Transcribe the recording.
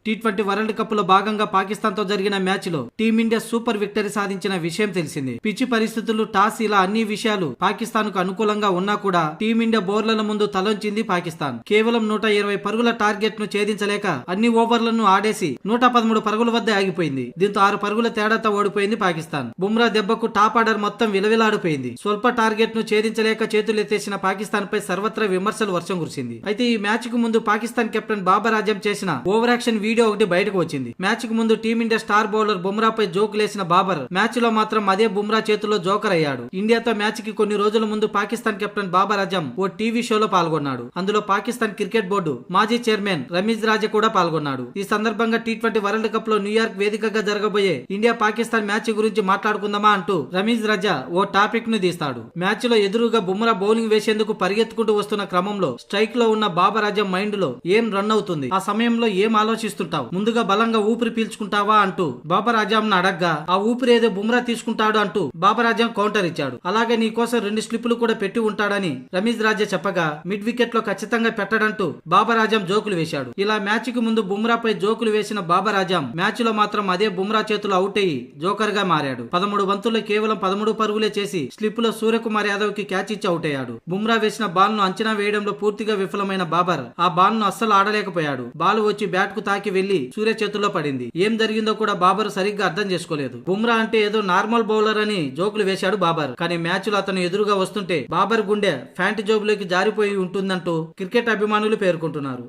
T20 world cup లో భాగంగా పాకిస్తాన్ తో జరిగిన మ్యాచ్ లో టీమిండియా సూపర్ విక్టరీ సాధించిన విషయం తెలిసింది. పిచ్చి పరిస్థితులు, టాస్ ఇలా అన్ని విషయాలు పాకిస్తాన్ కు అనుకూలంగా ఉన్నా కూడా టీమిండియా బౌలర్ల ముందు తలొంచింది పాకిస్తాన్. కేవలం 120 పరుగుల టార్గెట్ ను ఛేదించలేక అన్ని ఓవర్లను ఆడేసి 113 పరుగుల వద్ద ఆగిపోయింది. దీంతో 6 పరుగుల తేడాతో ఓడిపోయింది పాకిస్తాన్. బుమ్రా దెబ్బకు టాప్ ఆర్డర్ మొత్తం విలవిలాడిపోయింది. స్వల్ప టార్గెట్ ను ఛేదించలేక చేతులెత్తేసిన పాకిస్తాన్ పై సర్వత్రా విమర్శలు వర్షం కురిసింది. అయితే ఈ మ్యాచ్ కు ముందు పాకిస్తాన్ కెప్టెన్ బాబర్ ఆజం చేసిన ఓవర్ యాక్షన్ వీడియో ఒకటి బయటకు వచ్చింది. మ్యాచ్ కు ముందు టీమిండియా స్టార్ బౌలర్ బుమ్రాపై జోకులేసిన బాబర్ మ్యాచ్ లో మాత్రం అదే బుమ్రా చేతుల్లో జోకర్ అయ్యాడు. ఇండియాతో మ్యాచ్ కి కొన్ని రోజుల ముందు పాకిస్తాన్ కెప్టెన్ బాబర్ ఆజం ఓ టీవీ షోలో పాల్గొన్నాడు. అందులో పాకిస్తాన్ క్రికెట్ బోర్డు మాజీ చైర్మన్ రమీజ్ రాజా కూడా పాల్గొన్నాడు. ఈ సందర్భంగా టీ20 వరల్డ్ కప్ లో న్యూయార్క్ వేదికగా జరగబోయే ఇండియా పాకిస్తాన్ మ్యాచ్ గురించి మాట్లాడుకుందామా అంటూ రమీజ్ రాజా ఓ టాపిక్ ను తీస్తాడు. మ్యాచ్ లో ఎదురుగా బుమ్రా బౌలింగ్ వేసేందుకు పరిగెత్తుకుంటూ వస్తున్న క్రమంలో స్ట్రైక్ లో ఉన్న బాబర్ ఆజం మైండ్ లో ఏం రన్ అవుతుంది, ఆ సమయంలో ఏం ఆలోచిస్తుంటావు, ముందుగా బలంగా ఊపిరి పీల్చుకుంటావా అంటూ బాబర్ ఆజం అడగ్గా ఆ ఊపిరి ఏదో బుమ్రా తీసుకుంటాడు అంటూ బాబర్ ఆజం కౌంటర్ ఇచ్చాడు. అలాగే నీ కోసం 2 స్లిప్పులు కూడా పెట్టి ఉంటాడని రమీజ్ రాజా చెప్పగా మిడ్ వికెట్ లో ఖచ్చితంగా పెట్టడంటూ బాబర్ ఆజం జోకులు వేశాడు. ఇలా మ్యాచ్ కి ముందు బుమ్రాపై జోకులు వేసిన బాబర్ ఆజం మ్యాచ్ లో మాత్రం అదే బుమ్రా చేతులు అవుట్ అయ్యి జోకర్ గా మారాడు. 13 బంతుల్లో కేవలం 13 పరుగులే చేసి స్లిప్ లో సూర్యకుమార్ యాదవ్ కి క్యాచ్ ఇచ్చి అవుట్ అయ్యాడు. బుమ్రా వేసిన బాల్ ను అంచనా వేయడంలో పూర్తిగా విఫలమైన బాబర్ ఆ బాల్ ను అస్సలు ఆడలేకపోయాడు. బాల్ వచ్చి బ్యాట్ కు తాకి వెళ్లి సూర్య చేతుల్లో పడింది. ఏం జరిగిందో కూడా బాబర్ సరిగ్గా అర్థం చేసుకోలేదు. బుమ్రా అంటే ఏదో నార్మల్ బౌలర్ అని జోకులు వేశాడు బాబర్. కానీ మ్యాచ్ లో అతను ఎదురుగా వస్తుంటే బాబర్ గుండె ఫ్యాంట్ జోబులోకి జారిపోయి ఉంటుందంటూ క్రికెట్ అభిమానులు పేర్కొంటున్నారు.